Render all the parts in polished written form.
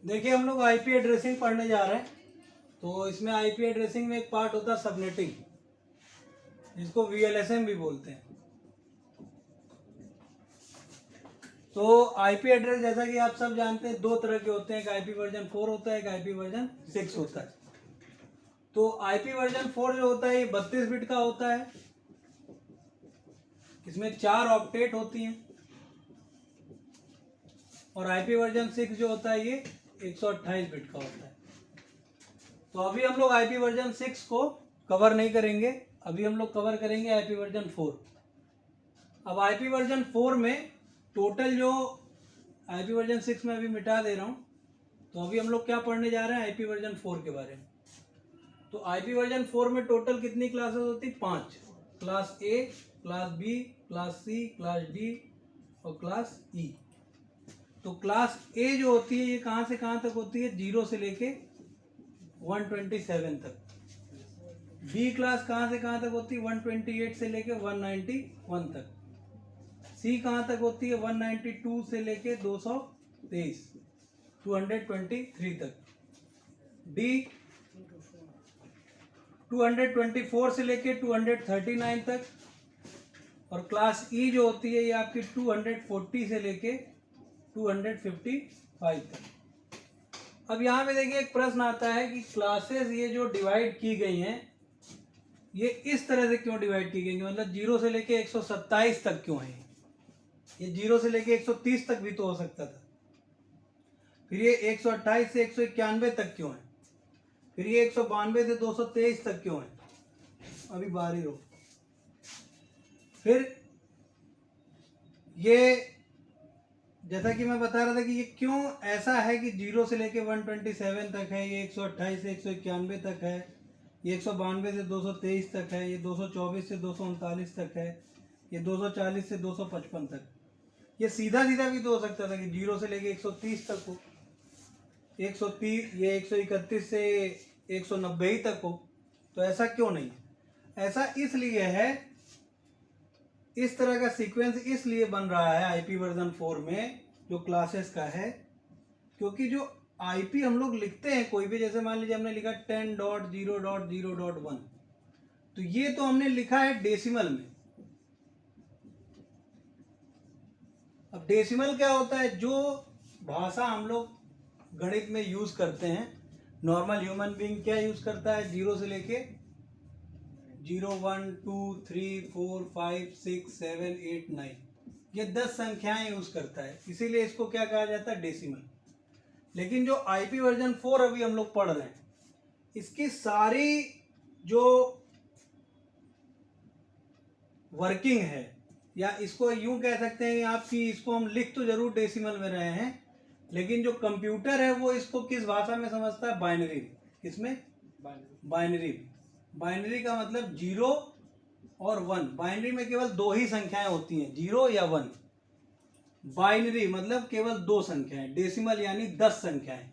देखिए हम लोग आईपी एड्रेसिंग पढ़ने जा रहे हैं। तो इसमें आईपी एड्रेसिंग में एक पार्ट होता है सबनेटिंग, जिसको वीएलएसएम भी बोलते हैं। तो आईपी एड्रेस जैसा कि आप सब जानते हैं दो तरह के होते हैं, एक आईपी वर्जन 4 होता है, एक आईपी वर्जन 6 होता है। तो आईपी वर्जन 4 जो होता है ये 32 बिट का होता है, इसमें 4 ऑक्टेट होती हैं। और आईपी वर्जन 6 जो होता है ये 128 बिट का होता है। तो अभी हम लोग आईपी वर्जन 6 को कवर नहीं करेंगे, अभी हम लोग कवर करेंगे आईपी वर्जन 4। अब आईपी वर्जन 4 में टोटल जो आईपी वर्जन 6 में अभी मिटा दे रहा हूँ, तो अभी हम लोग क्या पढ़ने जा रहे हैं आईपी वर्जन 4 के बारे में। तो आईपी वर्जन 4 में टोटल कितनी क्लासेस होती? 5। Class A, class B, class C, class D और क्लास ई। तो क्लास ए जो होती है ये कहाँ से कहाँ तक होती है? 0 से लेके 127 तक। बी क्लास कहाँ से कहाँ तक होती है? 128 से लेके 191 तक। सी कहाँ तक होती है? 192 से लेके 223 223 तक। डी 224 से लेके 239 तक। और क्लास ई जो होती है ये आपकी 240 से लेके 255 तक। अब यहाँ पे देखिए एक प्रश्न आता है कि क्लासेस ये जो डिवाइड की गई हैं ये इस तरह से क्यों डिवाइड की गई, मतलब 0 से लेके 127 तक क्यों है? ये 0 से लेके 130 तक भी तो हो सकता था। फिर ये 128 से 191 तक क्यों है? फिर ये 192 से 223 तक क्यों है? अभी बाहर ही रहो। फिर ये जैसा कि मैं बता रहा था कि ये क्यों ऐसा है कि 0 से लेके 127 तक है, ये 128 से 191 तक है, ये 192 से 223 तक है, ये 224 से 239 तक है, ये 240 से 255 तक। ये सीधा सीधा भी तो हो सकता था कि 0 से लेके 130 तक हो, 130 ये 131 से 190 ही तक हो। तो ऐसा क्यों नहीं है? ऐसा इसलिए है, इस तरह का सीक्वेंस इसलिए बन रहा है आईपी वर्जन 4 में जो क्लासेस का है, क्योंकि जो आईपी हम लोग लिखते हैं कोई भी, जैसे मान लीजिए हमने लिखा 10.0.0.1, तो ये तो हमने लिखा है डेसिमल में। अब डेसिमल क्या होता है? जो भाषा हम लोग गणित में यूज करते हैं, नॉर्मल ह्यूमन बीइंग क्या यूज करता है? 0 से लेके 0 1 2 3 4 5 6 7 8 9 ये 10 संख्याएं यूज करता है, इसीलिए इसको क्या कहा जाता है? डेसिमल। लेकिन जो आईपी वर्जन 4 अभी हम लोग पढ़ रहे हैं, इसकी सारी जो वर्किंग है, या इसको यूं कह सकते हैं आपकी, इसको हम लिख तो जरूर डेसिमल में रहे हैं, लेकिन जो कंप्यूटर है वो इसको किस भाषा में समझता है? बाइनरी। किसमें? बाइनरी। बाइनरी का मतलब 0 और 1। बाइनरी में केवल दो ही संख्याएं होती हैं, 0 या 1। बाइनरी मतलब केवल दो संख्याएं। डेसिमल यानी 10 संख्याएं।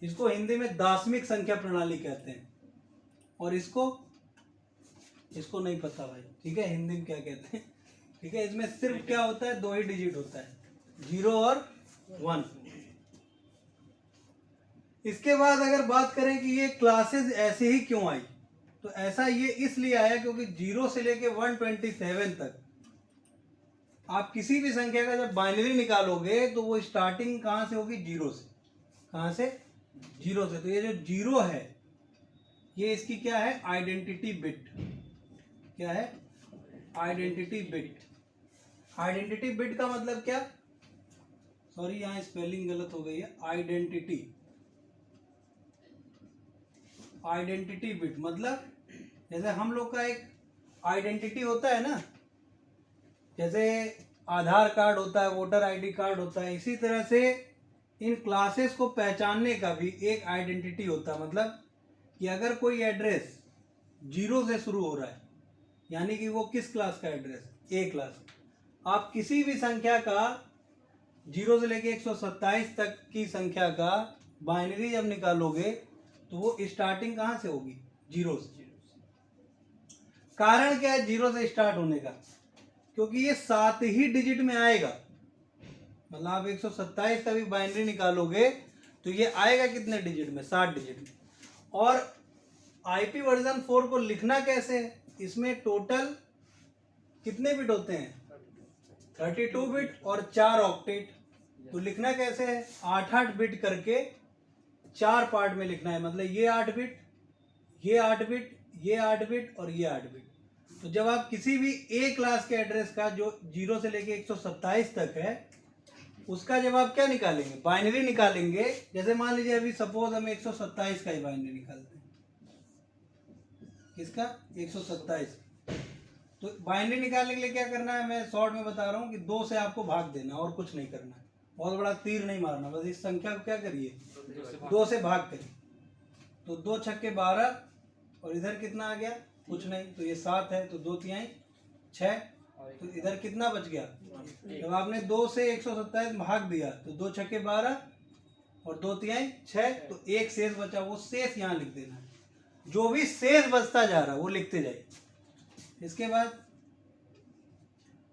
इसको हिंदी में दाशमिक संख्या प्रणाली कहते हैं। और इसको नहीं पता भाई, ठीक है, हिंदी में क्या कहते हैं, ठीक है। इसमें सिर्फ क्या होता है? 2 ही डिजिट होता है, 0 और 1। इसके बाद अगर बात करें कि ये क्लासेस ऐसे ही क्यों आई, तो ऐसा ये इसलिए आया क्योंकि 0 से लेके 127 तक आप किसी भी संख्या का जब बाइनरी निकालोगे तो वो स्टार्टिंग कहाँ से होगी? 0 से। कहाँ से? 0 से। तो ये जो 0 है ये इसकी क्या है? Identity bit. क्या है? Identity bit. आइडेंटिटी बिट का मतलब क्या? सॉरी यहाँ स्पेलिंग गलत हो गई है। आइडेंटिटी बिट मतलब जैसे हम लोग का एक आइडेंटिटी होता है ना, जैसे आधार कार्ड होता है, वोटर आईडी कार्ड होता है, इसी तरह से इन क्लासेस को पहचानने का भी एक आइडेंटिटी होता है। मतलब कि अगर कोई एड्रेस 0 से शुरू हो रहा है, यानी कि वो किस क्लास का एड्रेस? ए क्लास। आप किसी भी संख्या का 0 से लेके 127 तक की संख्या का बाइनरी जब निकालोगे तो वो स्टार्टिंग कहाँ से होगी? 0 से। कारण क्या है 0 से स्टार्ट होने का? क्योंकि ये 7 ही डिजिट में आएगा। मतलब आप 127 का भी बाइनरी निकालोगे तो ये आएगा कितने डिजिट में, 7 डिजिट में। और आईपी वर्जन 4 को लिखना कैसे है, इसमें टोटल कितने बिट होते हैं, 32 बिट और 4 ऑक्टेट। तो लिखना कैसे है, 8-8 बिट करके 4 पार्ट में लिखना है। मतलब ये 8 बिट, ये 8 बिट, ये 8 बिट और ये 8 बिट। तो जब आप किसी भी ए क्लास के एड्रेस का जो 0 से लेके 127 तक है उसका जब आप क्या निकालेंगे, बाइनरी निकालेंगे। जैसे मान लीजिए अभी सपोज हम 127 का ही बाइनरी निकालते हैं, किसका, 127। तो बाइनरी निकालने के लिए क्या करना है, मैं शॉर्ट में बता रहा हूँ कि 2 से आपको भाग देना और कुछ नहीं करना है, बहुत बड़ा तीर नहीं मारना, बस इस संख्या को क्या करिए, 2 से भाग करिए। तो 2 छक्के 12 और इधर कितना आ गया, कुछ नहीं, तो ये 7 है, तो 2 तिहाई 6, तो इधर कितना बच गया। जब आपने 2 से 127 भाग दिया तो 2 छक्के 12 और 2 तिहाई 6, तो 1 शेष बचा, वो शेष यहाँ लिख देना है। जो भी शेष बचता जा रहा है वो लिखते जाइए। इसके बाद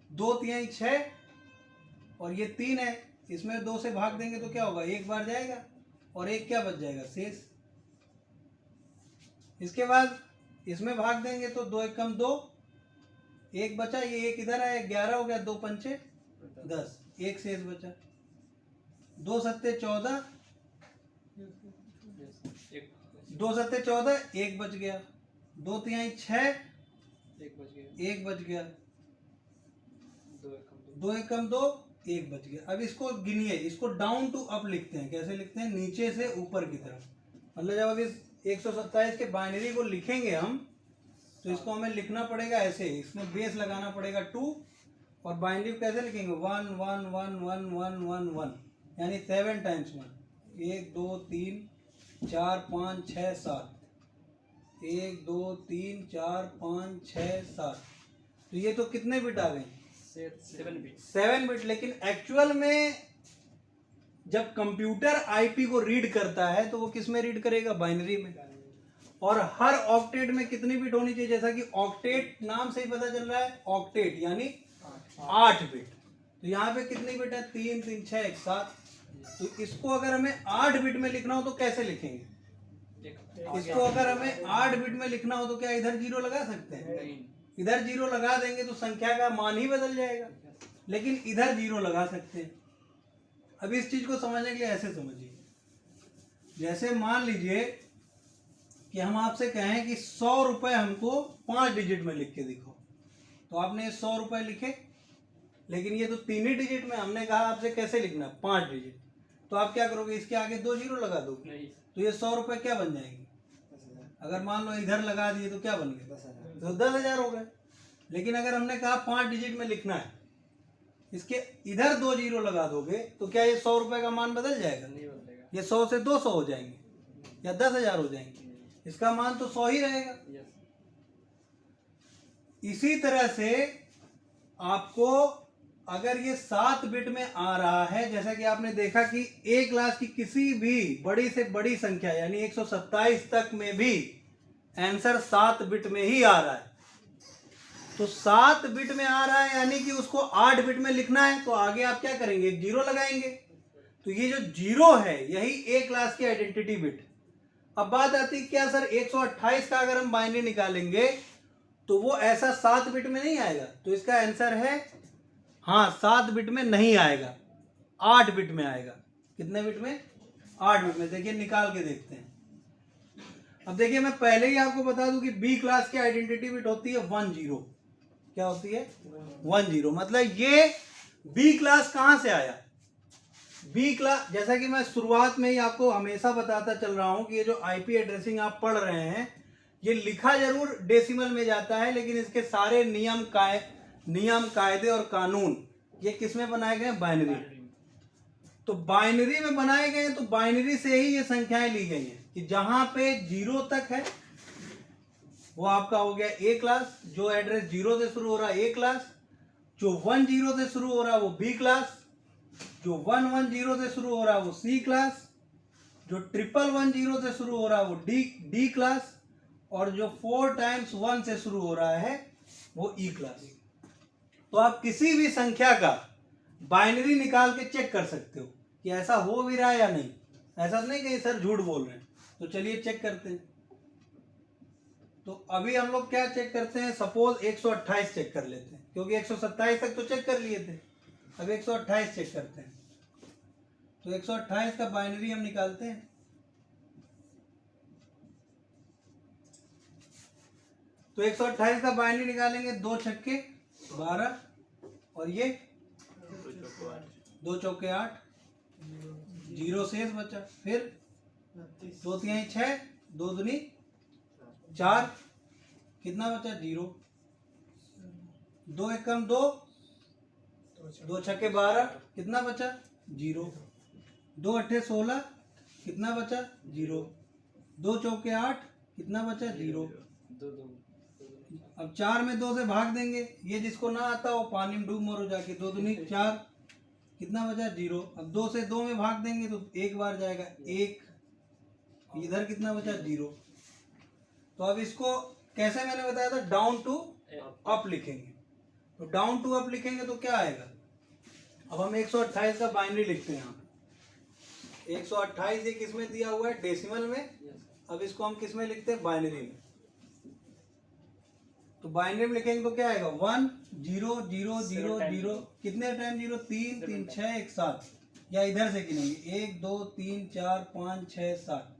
2 तिहाई 6 और ये 3 है, इसमें 2 से भाग देंगे तो क्या होगा, 1 बार जाएगा और 1 क्या बच जाएगा, शेष। इसके बाद इसमें भाग देंगे तो 2 1 कम 2, 1 बचा, ये 1 इधर आया, 11 हो गया, 2 पंचे 10, 1 शेष बचा। 2 सत्ते 14, 2 सत्ते 14, 1 बच गया। 2 तिहाई 6, 1 बच गया। 2 1 कम 2, 1 बच गया। अब इसको गिनिए, इसको डाउन टू अप लिखते हैं। कैसे लिखते हैं, नीचे से ऊपर की तरफ। मतलब जब अब इस 127 के बाइनरी को लिखेंगे हम, तो इसको हमें लिखना पड़ेगा ऐसे, इसमें बेस लगाना पड़ेगा 2, और बाइनरी को कैसे लिखेंगे, 1 1 1 1 1 1 1, यानी 7 टाइम्स 1, 1 2 3 4 5 6 7, 1 2 3 4 5 6 7। तो ये तो कितने बिट आ गए, 7 बिट। लेकिन एक्चुअल में जब कंप्यूटर आईपी को रीड करता है तो वो किस में रीड करेगा, बाइनरी में। और हर ऑक्टेट में कितनी बिट होनी चाहिए, जैसा कि ऑक्टेट नाम से ही पता चल रहा है, ऑक्टेट यानी 8 बिट। तो यहाँ पे कितनी बिट है, 3 3 6 1 7। तो इसको अगर हमें 8 बिट में लिखना हो तो कैसे लिखेंगे, इसको अगर हमें 8 बिट में लिखना हो तो क्या इधर 0 लगा सकते हैं, इधर 0 लगा देंगे तो संख्या का मान ही बदल जाएगा। लेकिन इधर 0 लगा सकते हैं। अब इस चीज को समझने के लिए ऐसे समझिए, जैसे मान लीजिए कि हम आपसे कहें कि 100 रुपए हमको 5 डिजिट में लिख के दिखाओ, तो आपने 100 रुपए लिखे, लेकिन ये तो 3 ही डिजिट में, हमने कहा आपसे कैसे लिखना, 5 डिजिट। तो आप क्या करोगे, इसके आगे 2 0 लगा दोगे, तो ये 100 रुपए क्या बन जाएंगे। अगर मान लो इधर लगा दिए तो क्या बन गए, तो 10,000 हो गए। लेकिन अगर हमने कहा 5 डिजिट में लिखना है, इसके इधर 2 0 लगा दोगे तो क्या ये 100 रुपए का मान बदल जाएगा, ये 100 से 200 हो जाएंगे या 10,000 हो जाएंगे, इसका मान तो 100 ही रहेगा। इसी तरह से आपको अगर ये 7 बिट में आ रहा है, जैसा कि आपने देखा कि ए क्लास की किसी भी बड़ी से बड़ी संख्या यानी 127 तक में भी आंसर 7 बिट में ही आ रहा है। तो 7 बिट में आ रहा है यानी कि उसको 8 बिट में लिखना है, तो आगे आप क्या करेंगे, एक 0 लगाएंगे। तो ये जो 0 है यही ए क्लास की आइडेंटिटी बिट। अब बात आती है क्या सर 128 का अगर हम बाइनरी निकालेंगे तो वो ऐसा 7 बिट में नहीं आएगा, तो इसका आंसर है हाँ 7 बिट में नहीं आएगा, 8 बिट में आएगा। कितने बिट में, 8 बिट में। देखिए निकाल के देखते हैं। अब देखिए मैं पहले ही आपको बता दूं कि बी क्लास की आइडेंटिटी बिट होती है 1 0। क्या होती है, 1 0। मतलब ये बी क्लास कहां से आया, बी क्लास, जैसा कि मैं शुरुआत में ही आपको हमेशा बताता चल रहा हूं कि ये जो आईपी एड्रेसिंग आप पढ़ रहे हैं ये लिखा जरूर डेसिमल में जाता है, लेकिन इसके सारे नियम कायदे और कानून ये किस में बनाए गए, बाइनरी। तो बाइनरी में बनाए गए, तो बाइनरी से ही ये संख्याएं ली गई हैं कि जहां पे 0 तक है वो आपका हो गया ए क्लास, जो एड्रेस 0 से शुरू हो रहा है ए क्लास, जो 1 0 से शुरू हो रहा है वो बी क्लास, जो 1 1 0 से शुरू हो रहा है वो सी क्लास, जो 1 1 1 0 से शुरू हो रहा है वो डी क्लास, और जो 4 टाइम्स 1 से शुरू हो रहा है वो ई क्लास। तो आप किसी भी संख्या का बाइनरी निकाल के चेक कर सकते हो कि ऐसा हो भी रहा है या नहीं। ऐसा नहीं कि सर झूठ बोल रहे हैं। तो चलिए चेक करते हैं। तो अभी हम लोग क्या चेक करते हैं, सपोज 128 चेक कर लेते हैं, क्योंकि 127 तक तो चेक कर लिए थे। अब 128 चेक करते हैं। तो 128 का बाइनरी हम निकालते हैं। तो 128 का बाइनरी निकालेंगे, 2 छक्के 12 और ये 2 चौके 8, 0 शेष बचा। फिर 2 तिहाई 6, 2 दूनी 4, कितना बचा 0, 2 एकम 2, 2 छक्के 12, कितना बचा 0, 2 अट्ठे 16, कितना बचा 0, 2 चौके 8, कितना बचा 0। अब 4 में 2 से भाग देंगे, ये जिसको ना आता वो पानी में डूब मरो जाके। 2 दूनी 4, कितना बचा 0। अब 2 से 2 में भाग देंगे तो एक बार जाएगा 1, इधर कितना बचा 0। तो अब इसको कैसे मैंने बताया था, डाउन टू अप लिखेंगे। तो डाउन टू अप लिखेंगे तो क्या आएगा। अब हम 128 का बाइनरी लिखते हैं यहाँ पे। 128 ये किस में दिया हुआ है, डेसिमल में। अब इसको हम किस में लिखते हैं, बाइनरी में। तो बाइनरी में लिखेंगे तो क्या आएगा 1 0 0 0 0, कितने टाइम 0, 3 3 6 1 7, या इधर से गिनेंगे 1 2 3 4 5 6 7,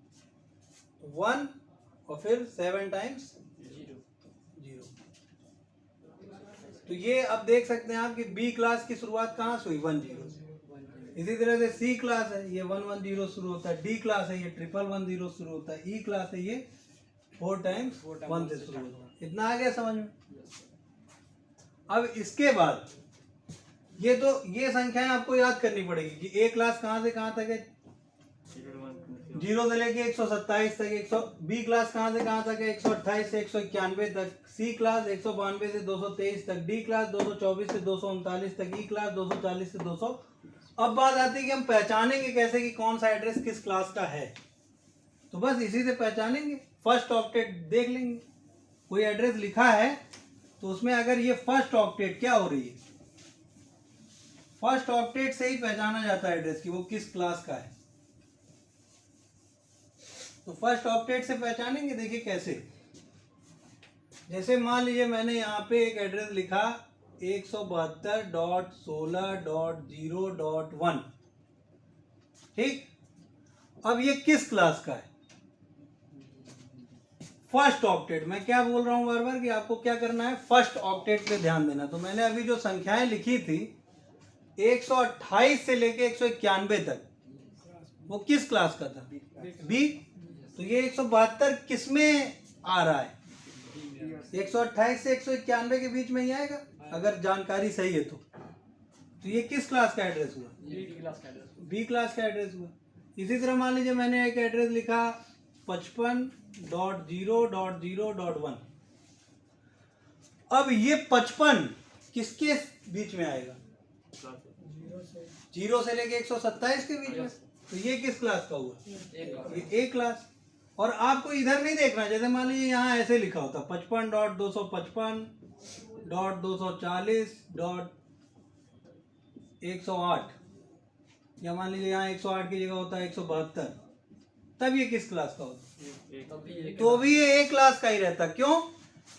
1 और फिर 7 टाइम्स 0। तो ये अब देख सकते हैं आप कि बी क्लास की शुरुआत कहाँ से हुई, 1 0 से। इसी तरह से सी क्लास है, ये 1 1 0 शुरू होता है। डी क्लास है, ये 1 1 1 0 शुरू होता है। ई क्लास है, ये 4 टाइम्स 1 से शुरू होता है। इतना आ गया समझ में। अब इसके बाद ये संख्याएं आपको याद करनी पड़ेगी कि ए क्लास कहाँ से कहाँ तक है, 0 से लेके 127 तक। बी क्लास कहाँ से कहाँ तक है, 128 से 191 तक। सी क्लास 192 से 223 तक। डी क्लास 224 से 239 तक। ई क्लास 240 से 200। अब बात आती है कि हम पहचानेंगे कैसे कि कौन सा एड्रेस किस क्लास का है। तो बस इसी से पहचानेंगे। फर्स्ट ऑक्टेट देख लेंगे, कोई एड्रेस लिखा है तो उसमें अगर ये फर्स्ट ऑक्टेट क्या हो रही है, फर्स्ट ऑक्टेट से ही पहचाना जाता है एड्रेस कि वो किस क्लास का है। तो फर्स्ट ऑक्टेट से पहचानेंगे, देखिए कैसे। जैसे मान लीजिए मैंने यहाँ पे एक एड्रेस लिखा 172.16.0.1, ठीक। अब ये किस क्लास का है, फर्स्ट ऑक्टेट। मैं क्या बोल रहा हूं बार बार कि आपको क्या करना है, फर्स्ट ऑक्टेट पे ध्यान देना। तो मैंने अभी जो संख्याएं लिखी थी 128 से लेके 191 तक, वो किस क्लास का था, बी। तो ये 172 किस में आ रहा है, 128 से 191 के बीच में ही आएगा अगर जानकारी सही है तो ये किस क्लास का एड्रेस हुआ, बी क्लास का एड्रेस हुआ। इसी तरह मान लीजिए मैंने एक एड्रेस लिखा 55.0.0.1। अब ये 55 किसके बीच में आएगा, 0 से लेके 127 के बीच में। तो ये किस क्लास का हुआ, ये ए क्लास। और आपको इधर नहीं देखना, जैसे मान लीजिए यहाँ ऐसे लिखा होता 55.255.240.108, या मान लीजिए यहाँ 108 की जगह होता है 172, तब ये किस क्लास का होता, तो भी ये ए क्लास का ही रहता। क्यों,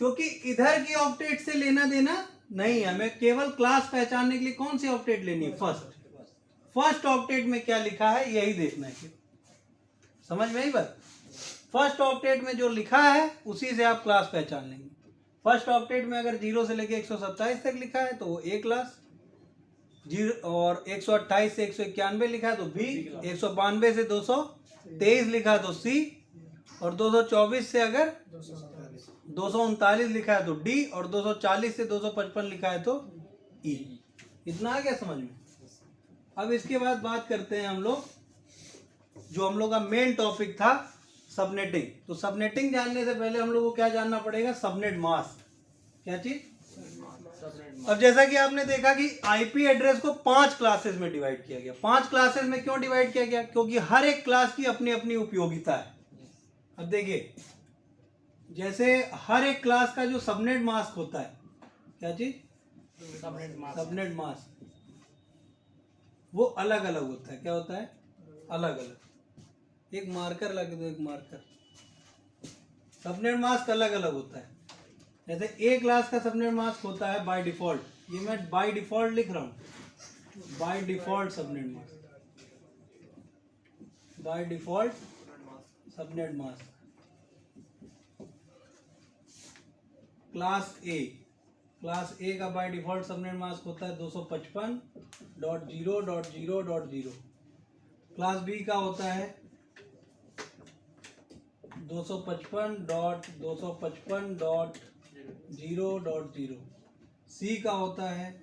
क्योंकि इधर की ऑक्टेट से लेना देना नहीं है, हमें केवल क्लास पहचानने के लिए कौन सी ऑक्टेट लेनी है, फर्स्ट ऑक्टेट में क्या लिखा है यही देखना है। समझ में आई बात, फर्स्ट ऑक्टेट में जो लिखा है उसी से आप क्लास पहचान लेंगे। फर्स्ट ऑक्टेट में अगर 0 से लेके 127 तक लिखा है तो वो ए क्लास, 0 और 128 से 191 लिखा है तो बी, 192 से 223 लिखा है तो सी, और 224 से अगर 239 लिखा है तो डी, और 240 से 255 लिखा है तो ई। इतना आ गया समझ में। अब इसके बाद बात करते हैं हम लोग, जो हम लोग का मेन टॉपिक था सबनेटिंग। तो सबनेटिंग जानने से पहले हम लोग को क्या जानना पड़ेगा, सबनेट मास्क। क्या चीज, अब जैसा कि आपने देखा कि आईपी एड्रेस को 5 क्लासेस में डिवाइड किया गया। 5 क्लासेस में क्यों डिवाइड किया गया, क्योंकि हर एक क्लास की अपनी अपनी उपयोगिता है। अब देखिए, जैसे हर एक क्लास का जो सबनेट मास्क होता है, क्या चीज, सबनेट मास्क। वो अलग अलग होता है। क्या होता है? अलग अलग। एक मार्कर लगा दो, एक मार्कर। सबनेट मास्क अलग अलग होता है। जैसे ए क्लास का सबनेट मास्क होता है बाय डिफॉल्ट, ये मैं बाय डिफॉल्ट लिख रहा हूँ, by default subnet mask, by default subnet mask class A, class ए का बाय डिफॉल्ट सबनेट मास्क होता है 255.0.0.0। क्लास बी का होता है 255.255.0.0। सी का होता है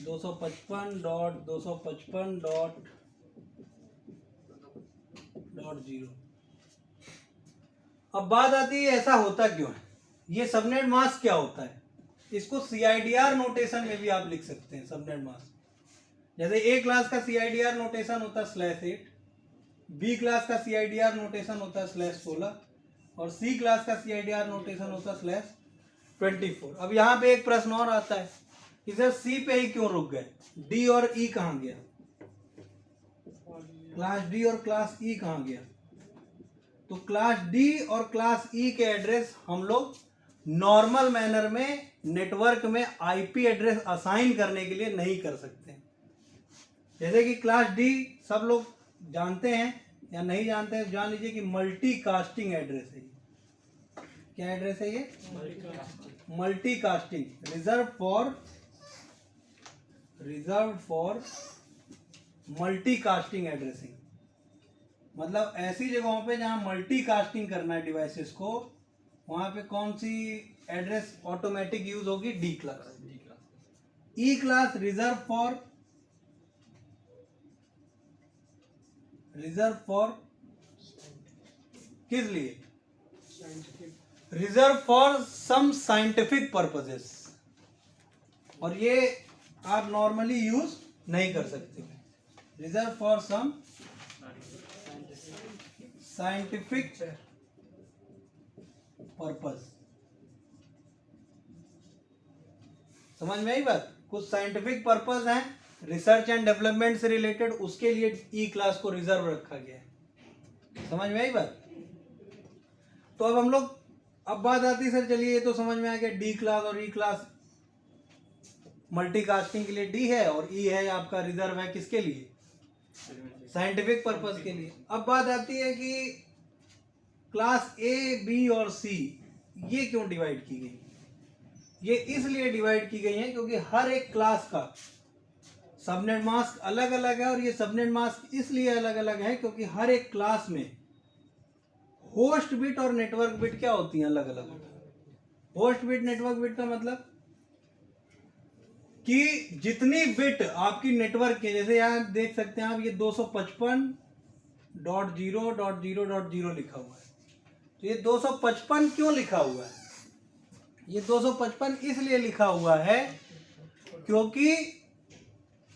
255.255.0। अब बात आती है ऐसा होता क्यों है, ये सबनेट मास्क क्या होता है। इसको CIDR नोटेशन में भी आप लिख सकते हैं सबनेट मास्क। जैसे ए क्लास का CIDR नोटेशन होता है /8, बी क्लास का CIDR नोटेशन होता है /16 और सी क्लास का CIDR नोटेशन होता है /24। अब यहाँ पे एक प्रश्न और आता है कि सर सी पे ही क्यों रुक गए, डी और ई कहाँ गया, क्लास डी और क्लास ई कहाँ गया। तो क्लास डी और क्लास ई के एड्रेस हम लोग नॉर्मल मैनर में नेटवर्क में IP एड्रेस असाइन करने के लिए नहीं कर सकते। जैसे कि क्लास डी सब लोग जानते हैं या नहीं जानते हैं, जान लीजिए कि मल्टी कास्टिंग एड्रेस है। क्या एड्रेस है ये? Multi casting, reserve for multi casting addressing. मतलब ऐसी जगहों पे जहां मल्टी कास्टिंग करना है डिवाइसेस को, वहां पे कौन सी एड्रेस ऑटोमेटिक यूज होगी? D class. E class reserve for किस लिए? Reserve for some scientific purposes, और ये आप नॉर्मली यूज नहीं कर सकते। Reserve for some scientific purpose. समझ में आई बात? कुछ साइंटिफिक पर्पस है रिसर्च एंड डेवलपमेंट से रिलेटेड, उसके लिए ई क्लास को रिजर्व रखा गया है। समझ में आई बात? तो अब हम लोग, अब बात आती है सर चलिए ये तो समझ में आ गया, डी क्लास और ई क्लास मल्टीकास्टिंग के लिए डी है और ई है आपका रिजर्व है किसके लिए? साइंटिफिक पर्पस के लिए। अब बात आती है कि क्लास ए बी और सी ये क्यों डिवाइड की गई? ये इसलिए डिवाइड की गई है क्योंकि हर एक क्लास का सबनेट मास्क अलग अलग है, और ये सबनेट मास्क इसलिए अलग अलग है क्योंकि हर एक क्लास में होस्ट बिट और नेटवर्क बिट क्या होती हैं? अलग अलग। होस्ट बिट नेटवर्क बिट का मतलब कि जितनी बिट आपकी नेटवर्क के, जैसे यहाँ देख सकते हैं आप ये 255.0.0.0 लिखा हुआ है। तो ये 255 क्यों लिखा हुआ है? ये 255 इसलिए लिखा हुआ है क्योंकि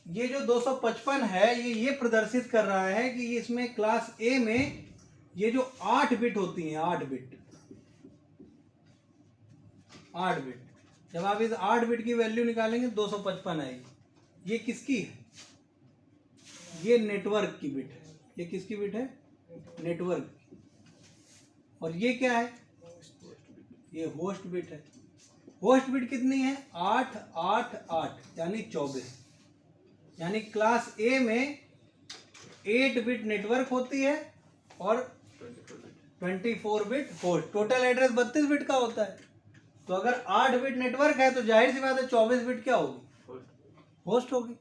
ये जो 255 है ये प्रदर्शित कर रहा है कि इसमें क्लास ए में ये जो 8 बिट होती हैं, 8 बिट, जब आप इस 8 बिट की वैल्यू निकालेंगे 255 आएगी। ये किसकी है? ये नेटवर्क की बिट है। ये किसकी बिट है? नेटवर्क की। और ये क्या है? ये होस्ट बिट है। होस्ट बिट कितनी है? 8 8 8 यानी 24। यानी क्लास ए में 8 बिट नेटवर्क होती है और 24 bit host. Total address 32 bit का होता है। तो अगर 8 बिट नेटवर्क है तो जाहिर सी बात है 24 बिट क्या होगी? होस्ट होगी।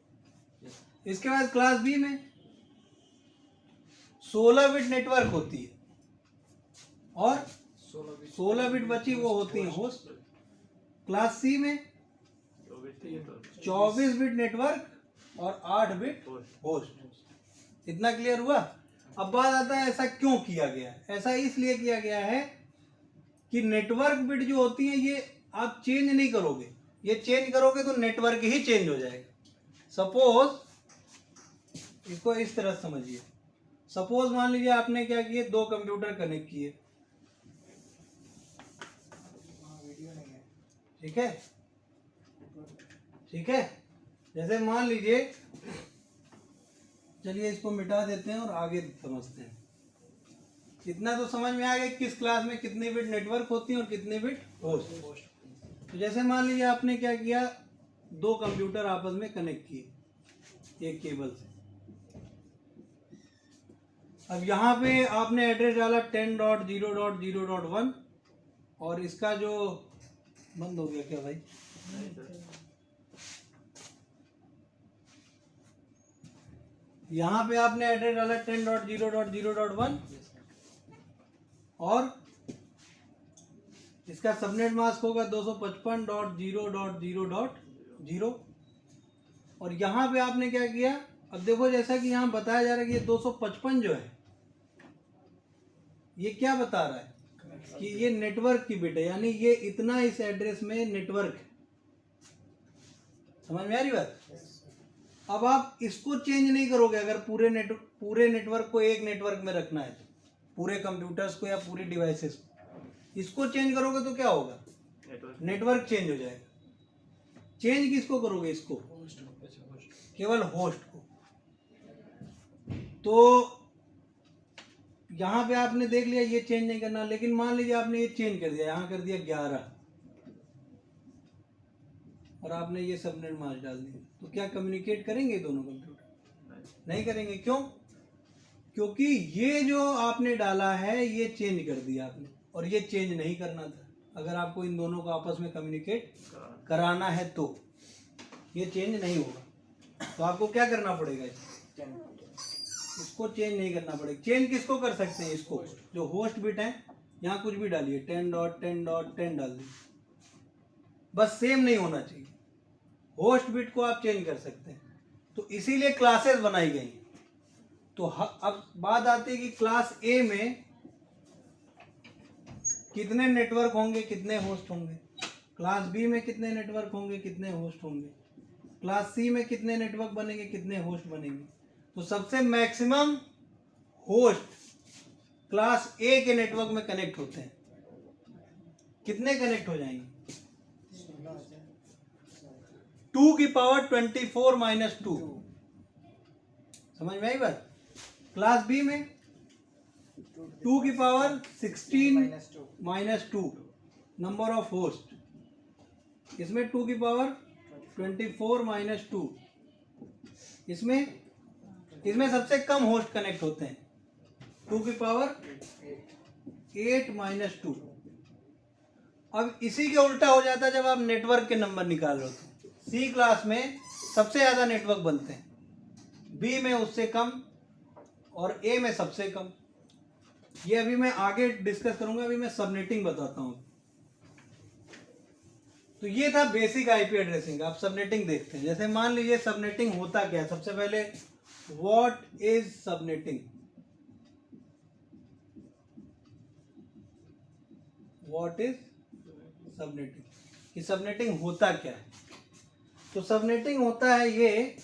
इसके बाद क्लास बी में 16 बिट नेटवर्क होती है और 16 बिट बची वो होती है होस्ट। क्लास सी में 24 बिट नेटवर्क और 8 बिट होस्ट। इतना क्लियर हुआ? अब बात आता है ऐसा क्यों किया गया है? ऐसा इसलिए किया गया है कि नेटवर्क बिट जो होती है ये आप चेंज नहीं करोगे, ये चेंज करोगे तो नेटवर्क ही चेंज हो जाएगा। सपोज इसको इस तरह समझिए, सपोज मान लीजिए आपने क्या किए, 2 कंप्यूटर कनेक्ट किए, ठीक है, ठीक है। जैसे मान लीजिए चलिए इसको मिटा देते हैं और आगे समझते हैं। इतना तो समझ में आ गया किस क्लास में कितनी बिट नेटवर्क होती है और कितनी बिट होस्ट। तो जैसे मान लीजिए आपने क्या किया, दो कंप्यूटर आपस में कनेक्ट किए एक केबल से। अब यहाँ पे आपने एड्रेस डाला 10.0.0.1 और इसका जो बंद हो गया क्या भाई, यहाँ पे आपने एड्रेस डाला 10.0.0.1 और इसका सबनेट मास्क होगा 255.0.0.0 और यहाँ पे आपने क्या किया, अब देखो जैसा कि यहाँ बताया जा रहा है कि ये 255 जो है ये क्या बता रहा है कि ये नेटवर्क की बिट है, यानी ये इतना इस एड्रेस में नेटवर्क है। समझ में आ रही बात? अब आप इसको चेंज नहीं करोगे अगर पूरे नेटवर्क को एक नेटवर्क में रखना है तो, पूरे कंप्यूटर्स को या पूरी डिवाइसेस को। इसको चेंज करोगे तो क्या होगा, नेटवर्क चेंज हो जाएगा। चेंज किसको करोगे, इसको, केवल होस्ट को। तो यहाँ पे आपने देख लिया ये चेंज नहीं करना, लेकिन मान लीजिए आपने ये चेंज कर दिया, यहाँ कर दिया 11 और आपने ये सबनेट मास्क डाल दिया, तो क्या कम्युनिकेट करेंगे दोनों कंप्यूटर? नहीं करेंगे। क्यों? क्योंकि ये जो आपने डाला है ये चेंज कर दिया आपने और ये चेंज नहीं करना था। अगर आपको इन दोनों को आपस में कम्युनिकेट कराना है तो ये चेंज नहीं होगा। तो आपको क्या करना पड़ेगा, इसको चेंज नहीं करना पड़ेगा। चेंज किसको कर सकते हैं, इसको, जो होस्ट बिट है, यहाँ कुछ भी डालिए 10.10.10 डाल दीजिए, बस सेम नहीं होना चाहिए। होस्ट बिट को आप चेंज कर सकते हैं, तो इसीलिए क्लासेस बनाई गई। तो अब बात आती है कि क्लास ए में कितने नेटवर्क होंगे, कितने होस्ट होंगे, क्लास बी में कितने नेटवर्क होंगे, कितने होस्ट होंगे, क्लास सी में कितने नेटवर्क बनेंगे, कितने होस्ट बनेंगे। तो सबसे मैक्सिमम होस्ट क्लास ए के नेटवर्क में कनेक्ट होते हैं। कितने कनेक्ट हो जाएंगे, 2 की पावर 24 माइनस 2। समझ में आई बात? क्लास बी में 2 की power 16 minus 2 number of host. इसमें 2 की पावर 24 माइनस 2। इसमें सबसे कम होस्ट कनेक्ट होते हैं, 2 की पावर 8 माइनस 2। अब इसी के उल्टा हो जाता है जब आप नेटवर्क के नंबर निकाल रहे हो। सी क्लास में सबसे ज़्यादा नेटवर्क बनते हैं, बी में उससे कम और ए में सबसे कम। ये अभी मैं आगे डिस्कस करूंगा, अभी मैं सबनेटिंग बताता हूँ। तो ये था बेसिक आईपी एड्रेसिंग। आप सबनेटिंग देखते हैं। जैसे मान लीजिए सबनेटिंग होता क्या है, सबसे पहले what is subnetting, what is subnetting, कि सबनेटिंग होता क्या है। तो सबनेटिंग होता है ये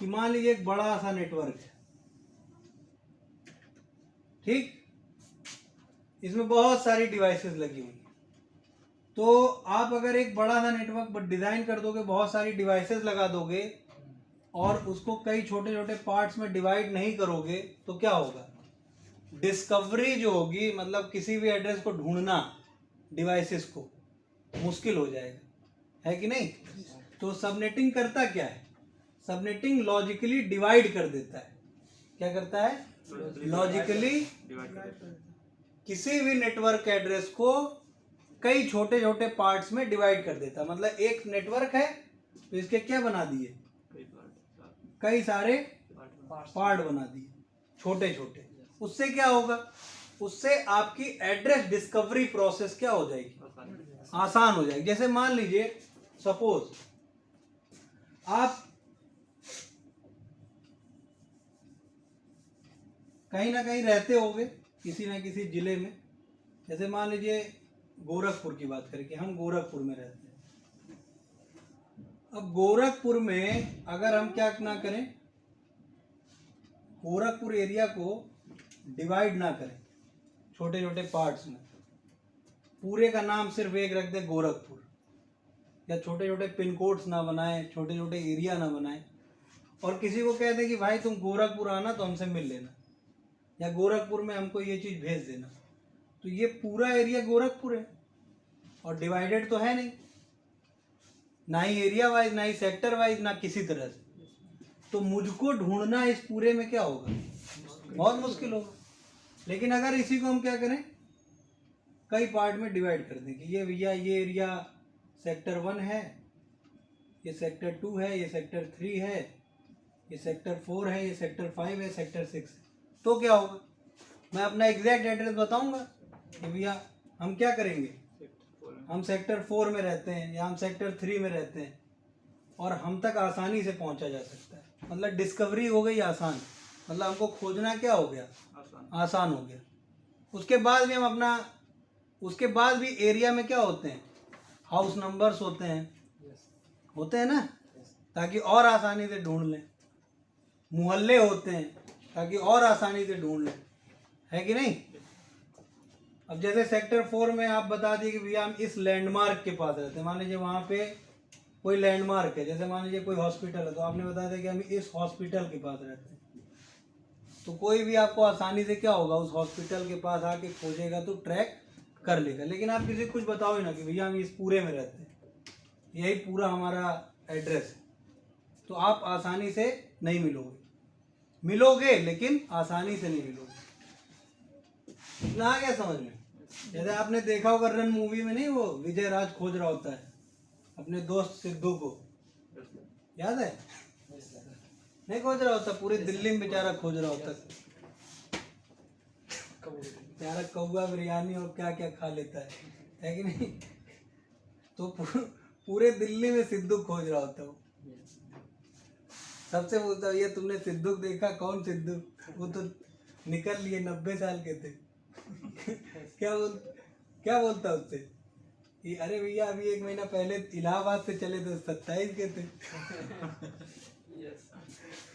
कि मान लीजिए एक बड़ा सा नेटवर्क है, ठीक, इसमें बहुत सारी डिवाइसेस लगी हुई हैं। तो आप अगर एक बड़ा सा नेटवर्क डिजाइन कर दोगे, बहुत सारी डिवाइसेस लगा दोगे और उसको कई छोटे छोटे पार्ट्स में डिवाइड नहीं करोगे, तो क्या होगा, डिस्कवरी जो होगी, मतलब किसी भी एड्रेस को ढूंढना डिवाइसेस को मुश्किल हो जाएगा, है कि नहीं। तो सबनेटिंग करता क्या है, सबनेटिंग लॉजिकली डिवाइड कर देता है। क्या करता है, लॉजिकली किसी भी नेटवर्क एड्रेस को कई छोटे छोटे पार्ट्स में डिवाइड कर देता है। मतलब एक नेटवर्क है तो इसके क्या बना दिए, कई सारे पार्ट बना दिए छोटे छोटे। उससे क्या होगा, उससे आपकी एड्रेस डिस्कवरी प्रोसेस क्या हो जाएगी, आसान हो जाएगी। जैसे मान लीजिए सपोज आप कहीं ना कहीं रहते होंगे, किसी ना किसी जिले में। जैसे मान लीजिए गोरखपुर की बात करें कि हम गोरखपुर में रहते हैं। अब गोरखपुर में अगर हम क्या ना करें, गोरखपुर एरिया को डिवाइड ना करें छोटे छोटे पार्ट्स में, पूरे का नाम सिर्फ एक रख दें गोरखपुर, या छोटे छोटे पिन कोड्स ना बनाएं, छोटे छोटे एरिया ना बनाएं, और किसी को कहते हैं कि भाई तुम गोरखपुर आना तो हमसे मिल लेना, या गोरखपुर में हमको ये चीज़ भेज देना, तो ये पूरा एरिया गोरखपुर है और डिवाइडेड तो है नहीं, ना ही एरिया वाइज, ना ही सेक्टर वाइज, ना किसी तरह से। तो मुझको ढूंढना इस पूरे में क्या होगा, बहुत मुश्किल होगा। लेकिन अगर इसी को हम क्या करें, कई पार्ट में डिवाइड कर दें कि ये भैया ये एरिया सेक्टर 1 है, ये सेक्टर 2 है, ये सेक्टर 3 है, ये सेक्टर 4 है, ये सेक्टर 5 है, सेक्टर 6 है, तो क्या होगा, मैं अपना एग्जैक्ट एड्रेस बताऊंगा कि भैया हम क्या करेंगे, हम सेक्टर 4 में रहते हैं या हम सेक्टर 3 में रहते हैं, और हम तक आसानी से पहुंचा जा सकता है। मतलब डिस्कवरी हो गई आसान, मतलब हमको खोजना क्या हो गया, आसान हो गया। उसके बाद भी हम अपना, उसके बाद भी एरिया में क्या होते हैं, हाउस नंबर्स होते हैं, होते हैं ना, ताकि और आसानी से ढूंढ लें। मोहल्ले होते हैं ताकि और आसानी से ढूंढ लें, है कि नहीं। अब जैसे सेक्टर 4 में आप बता दिए कि भैया हम इस लैंडमार्क के पास रहते हैं, मान लीजिए वहाँ पे कोई लैंडमार्क है, जैसे मान लीजिए कोई हॉस्पिटल है, तो आपने बता दिया कि हम इस हॉस्पिटल के पास रहते हैं, तो कोई भी आपको आसानी से क्या होगा, उस हॉस्पिटल के पास आके खोजेगा तो ट्रैक कर लेगा। लेकिन आप किसी कुछ बताओ ही ना कि भैया हम इस पूरे में रहते हैं, यही पूरा हमारा एड्रेस है, तो आप आसानी से नहीं मिलोगे लेकिन आसानी से नहीं मिलोगे। इतना आ गया समझ में। जैसे आपने देखा होगा रन मूवी में, नहीं वो विजय राज खोज रहा होता है अपने दोस्त सिद्धू को, याद है, नहीं खोज रहा होता, पूरी दिल्ली में बेचारा खोज रहा होता, बेचारा कौवा बिरयानी और क्या क्या खा लेता है कि नहीं। तो पूरे दिल्ली में सिद्धू खोज रहा होता, वो सबसे बोलता ये तुमने सिद्धू देखा, कौन सिद्धू, वो तो निकल लिए 90 साल के थे। क्या बोलता उससे कि अरे भैया अभी 1 महीना पहले इलाहाबाद से चले थे, 27 के थे।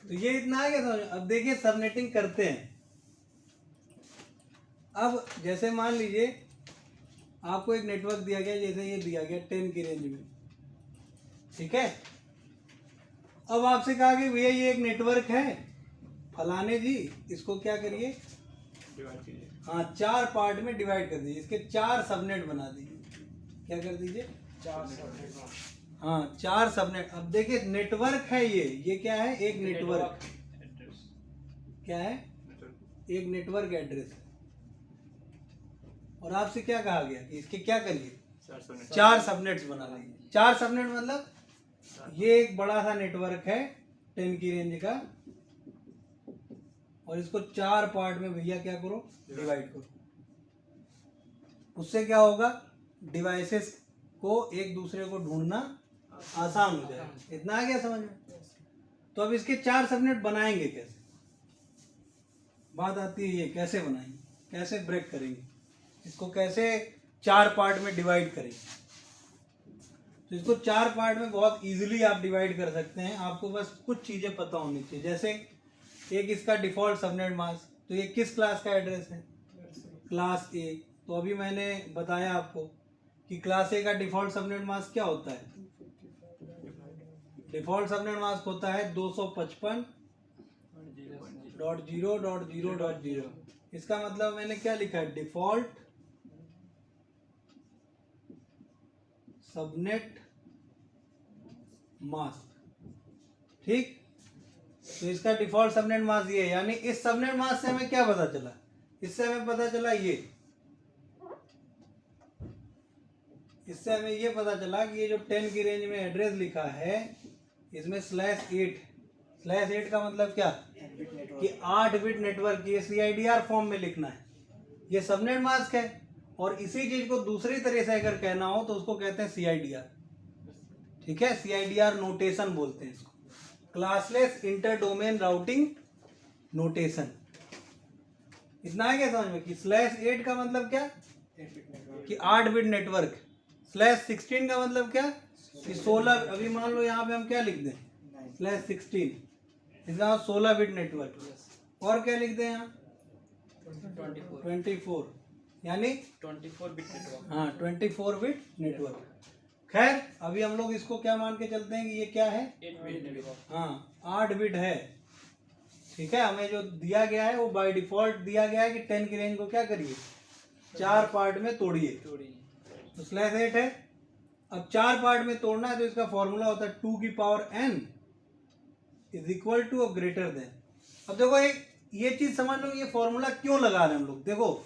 तो ये इतना आ गया समझ। अब देखिए सबनेटिंग करते हैं। अब जैसे मान लीजिए आपको एक नेटवर्क दिया गया, जैसे ये दिया गया 10 की रेंज में, ठीक है। अब आपसे कहा कि भैया ये एक नेटवर्क है फलाने जी, इसको क्या करिए, डिवाइड कीजिए, हाँ 4 पार्ट में डिवाइड कर दीजिए, इसके 4 सबनेट बना दीजिए। क्या कर दीजिए, 4 सबनेट, हाँ 4 सबनेट। अब देखिए नेटवर्क है ये क्या है, एक नेटवर्क, क्या है, एक नेटवर्क एड्रेस। और आपसे क्या कहा गया कि इसके क्या करिए, 4 सबनेट्स बना लीजिए। 4 सबनेट मतलब ये एक बड़ा सा नेटवर्क है 10 की रेंज का, और इसको 4 पार्ट में भैया क्या करो, डिवाइड करो। उससे क्या होगा, डिवाइसेस को एक दूसरे को ढूंढना आसान हो जाएगा। इतना आ गया समझ में। तो अब इसके 4 सबनेट बनाएंगे कैसे, बात आती है ये कैसे बनाएंगे, कैसे ब्रेक करेंगे इसको, कैसे 4 पार्ट में डिवाइड करेंगे। तो इसको 4 पार्ट में बहुत इजीली आप डिवाइड कर सकते हैं। आपको बस कुछ चीजें पता होनी चाहिए। जैसे एक इसका डिफॉल्ट सबनेट मास्क, तो ये किस क्लास का एड्रेस है, क्लास ए। तो अभी मैंने बताया आपको कि क्लास ए का डिफॉल्ट सबनेट मास्क क्या होता है, डिफॉल्ट सबनेट मास्क होता है 255.0.0.0. इसका मतलब मैंने क्या लिखा है, डिफॉल्ट सबनेट मास्क, ठीक। तो इसका डिफॉल्ट सबनेट मास्क ये है, यानी इस सबनेट मास्क से हमें क्या पता चला, इससे हमें पता चला इससे हमें ये पता चला कि ये जो 10 की रेंज में एड्रेस लिखा है इसमें /8 का मतलब क्या कि 8 बिट नेटवर्क, ये CIDR फॉर्म में लिखना है, ये सबनेट मास्क है। और इसी चीज को दूसरी तरह से अगर कहना हो तो उसको कहते हैं CIDR, ठीक है, CIDR नोटेशन बोलते हैं इसको, classless inter domain routing notation. इतना है क्या समझ में कि /8 का मतलब क्या कि 8 बिट नेटवर्क, /16 का मतलब क्या कि 16, अभी मान लो यहाँ पे हम क्या लिख दें /16, इसका 16 बिट नेटवर्क। और क्या लिख दें यहाँ 24, यानी 24 बिट नेटवर्क, हाँ 24 बिट नेटवर्क। खैर अभी हम लोग इसको क्या मान के चलते हैं कि ये क्या है, 8 बिट है। ठीक है, हमें जो दिया गया है वो बाय डिफॉल्ट दिया गया है कि 10 की रेंज को क्या करिए, 4 पार्ट में तोड़िए। तो /8 है। अब 4 पार्ट में तोड़ना है तो इसका फॉर्मूला होता है 2 की power n is equal to और ग्रेटर देन। अब देखो एक ये चीज समझ लो, ये फॉर्मूला क्यों लगा रहे हैं हम लोग। देखो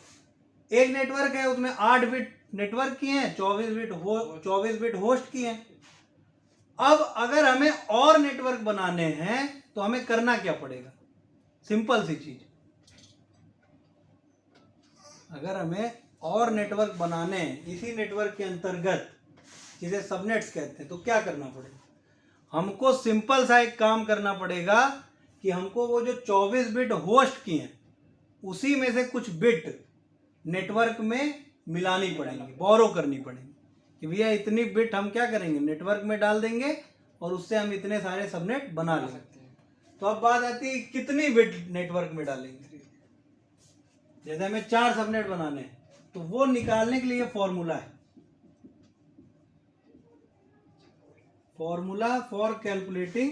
एक नेटवर्क है, उसमें 8 बिट नेटवर्क की हैं, 24 बिट होस्ट की हैं। अब अगर हमें और नेटवर्क बनाने हैं तो हमें करना क्या पड़ेगा, सिंपल सी चीज, अगर हमें और नेटवर्क बनाने हैं इसी नेटवर्क के अंतर्गत जिसे सबनेट्स कहते हैं, तो क्या करना पड़ेगा, हमको सिंपल सा एक काम करना पड़ेगा कि हमको वो जो 24 बिट होस्ट की हैं उसी में से कुछ बिट नेटवर्क में मिलानी पड़ेंगी, बोरो करनी पड़ेगी कि भैया इतनी बिट हम क्या करेंगे, नेटवर्क में डाल देंगे और उससे हम इतने सारे सबनेट बना सकते हैं। तो अब बात आती है कितनी बिट नेटवर्क में डालेंगे। जैसे हमें 4 सबनेट बनाने हैं तो वो निकालने के लिए फॉर्मूला है, formula for calculating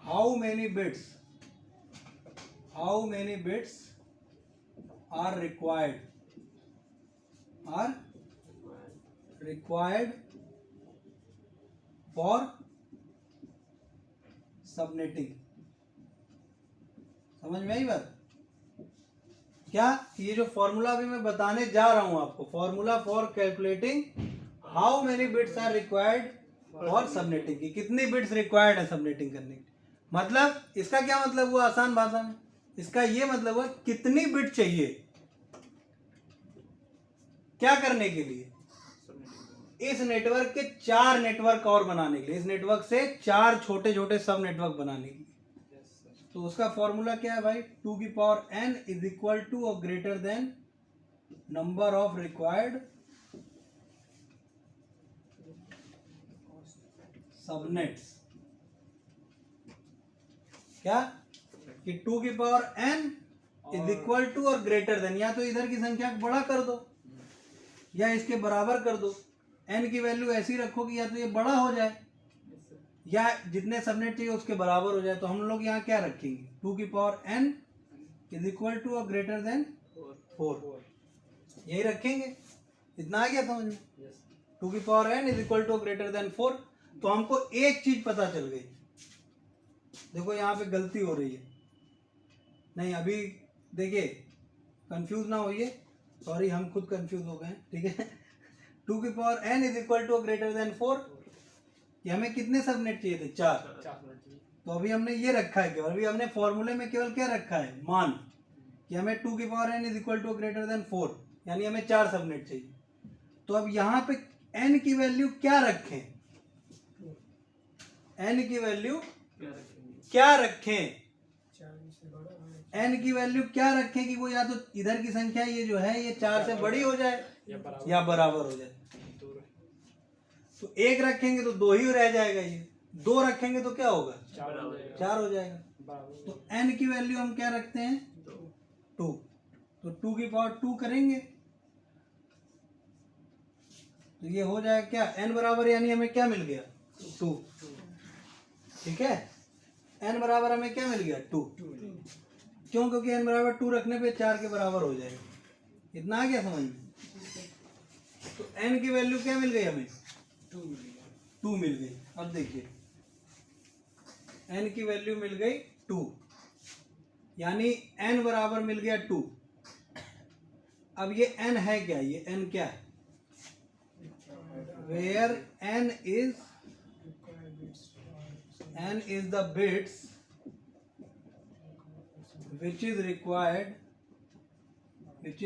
how many bits are required for subnetting. समझ में आई बात क्या? ये जो फॉर्मूला अभी मैं बताने जा रहा हूं आपको, formula for calculating how many bits are required for subnetting, की कितनी बिट्स रिक्वायर्ड है सबनेटिंग करने की। मतलब इसका क्या मतलब हुआ आसान भाषा में, इसका ये मतलब हुआ कितनी बिट चाहिए क्या करने के लिए, इस नेटवर्क के 4 नेटवर्क और बनाने के लिए, इस नेटवर्क से 4 छोटे छोटे सब नेटवर्क बनाने के लिए। तो उसका फॉर्मूला क्या है भाई, 2 की power n is equal to और greater than number of required subnets. क्या कि 2 की power n is equal to और ग्रेटर देन, या तो इधर की संख्या को बड़ा कर दो या इसके बराबर कर दो। n की वैल्यू ऐसी रखो कि या तो ये बड़ा हो जाए या जितने सबनेट चाहिए उसके बराबर हो जाए। तो हम लोग यहाँ क्या रखेंगे, 2 की power n is equal to और ग्रेटर देन 4, यही रखेंगे। इतना आ गया समझ में, 2 की power n is equal to greater than 4। तो हमको एक चीज पता चल गई, देखो यहाँ पे गलती हो रही है, नहीं अभी देखिए कंफ्यूज ना होइए, सॉरी हम खुद कंफ्यूज हो गए, ठीक है। 2 की power n is equal to greater than 4, कि हमें कितने सबनेट चाहिए थे, 4। तो अभी हमने ये रखा है केवल, अभी हमने फॉर्मूले में केवल क्या रखा है, मान, कि हमें 2 की power n is equal to greater than 4, यानी हमें 4 सबनेट चाहिए। तो अब यहाँ पे n की वैल्यू क्या रखें, n की वैल्यू क्या रखें, n की वैल्यू क्या रखें कि वो या तो इधर की संख्या ये जो है ये 4 से बड़ी हो जाए या बराबर हो जाए। तो 1 रखेंगे तो 2 ही रह जाएगा, ये 2 रखेंगे तो क्या होगा, 4 हो जाएगा। तो n की वैल्यू हम क्या रखते हैं, 2। तो 2 की पावर 2 करेंगे तो ये हो जाएगा क्या, n बराबर, यानी हमें क्या मिल गया, 2। ठीक है, n बराबर हमें क्या मिल गया, 2। क्यों, क्योंकि n बराबर 2 रखने पे 4 के बराबर हो जाएगा। इतना आ गया समझ में। तो n की वैल्यू क्या मिल गई हमें, 2 मिल गई। अब देखिए n की वैल्यू मिल गई 2, यानी n बराबर मिल गया 2। अब ये n है क्या, ये n क्या है, where n is the bits which is required, which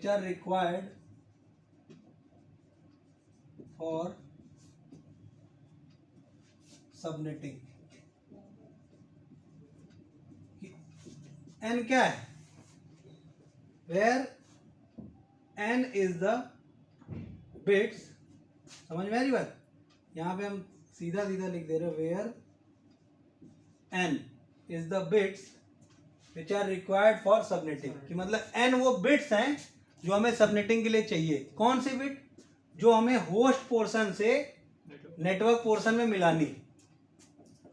are required for subnetting। n क्या है, where n is the bits, समझ में आ रही बात। यहाँ पे हम सीधा सीधा लिख दे रहे हो, where n is the bits which are required for subnetting, कि मतलब n वो बिट्स हैं जो हमें सबनेटिंग के लिए चाहिए। कौन सी बिट? जो हमें होस्ट पोर्शन से नेटवर्क पोर्शन में मिलानी।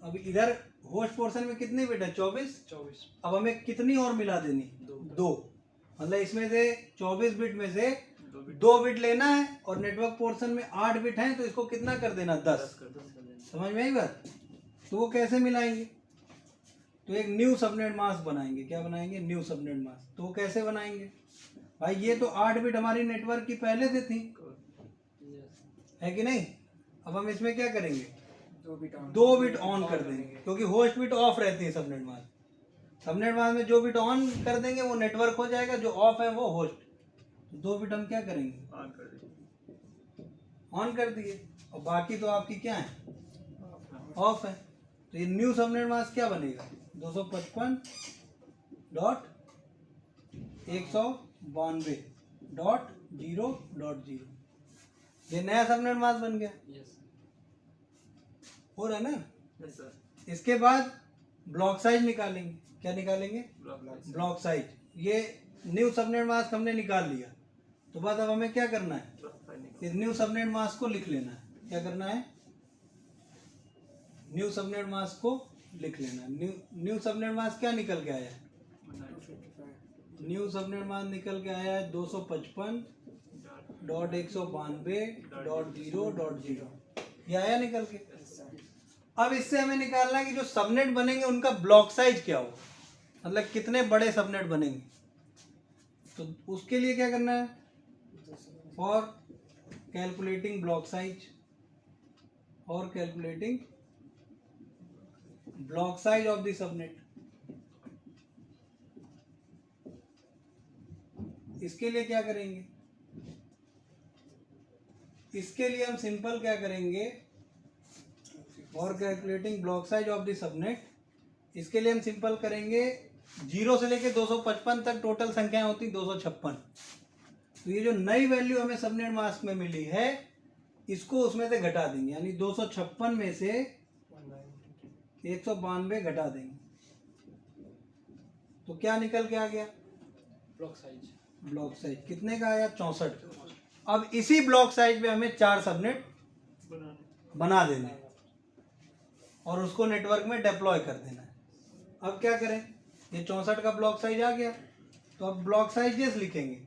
अब इधर होस्ट पोर्शन में कितनी बिट है? 24। अब हमें कितनी और मिला देनी? 2। मतलब इसमें से 24 बिट में से 2 बिट लेना है, और नेटवर्क पोर्शन में 8 बिट हैं, तो इसको कितना कर देना? 10। समझ में आई बात? तो वो कैसे मिलाएंगे? तो एक न्यू सबनेट मास्क बनाएंगे। क्या बनाएंगे? New subnet mask. तो वो कैसे बनाएंगे भाई? ये तो 8 बिट हमारी नेटवर्क की पहले से थी, है कि नहीं? अब हम इसमें क्या करेंगे? 2 बिट ऑन कर देंगे, क्योंकि होस्ट बिट ऑफ रहती है सबनेट मास्क। सबनेट मास्क में जो बिट ऑन कर देंगे वो नेटवर्क हो जाएगा, जो ऑफ है वो होस्ट। तो 2 बिट हम क्या करेंगे? ऑन कर दिए, और बाकी तो आपकी क्या है? ऑफ है। तो ये न्यू सबनेट मास्क क्या बनेगा? 255.192.0.0। ये नया सबनेट मास्क बन गया। हो रहा है ना? इसके बाद ब्लॉक साइज निकालेंगे। क्या निकालेंगे? Block size. ये न्यू सबनेट मास्क हमने निकाल लिया, तो बाद अब हमें क्या करना है? इस न्यू सबनेट मास्क को लिख लेना है। क्या करना है? न्यू सबनेट मास्क को लिख लेना है। न्यू सबनेट मास्क क्या निकल के आया है? न्यू सबनेट मास्क निकल के आया है 255.192.0.0। ये आया निकल के। अब इससे हमें निकालना है कि जो सबनेट बनेंगे उनका ब्लॉक साइज क्या हो, मतलब कितने बड़े सबनेट बनेंगे। तो उसके लिए क्या करना है? फॉर कैलकुलेटिंग ब्लॉक साइज, और calculating block size of the subnet. इसके लिए क्या करेंगे? इसके लिए हम सिंपल क्या करेंगे? और calculating block size of the subnet, इसके लिए हम सिंपल करेंगे 0 से लेके 255 तक टोटल संख्याएं होती 256। तो ये जो नई वैल्यू हमें सबनेट मास्क में मिली है, इसको उसमें से घटा देंगे, यानी 256 में से 192 घटा देंगे। तो क्या निकल के आ गया? Block size. ब्लॉक साइज कितने का आया? 64। अब इसी ब्लॉक साइज में हमें 4 सबनेट बना देना है, और उसको नेटवर्क में डिप्लॉय कर देना है। अब क्या करें? ये 64 का ब्लॉक साइज आ गया, तो अब ब्लॉक साइजेस लिखेंगे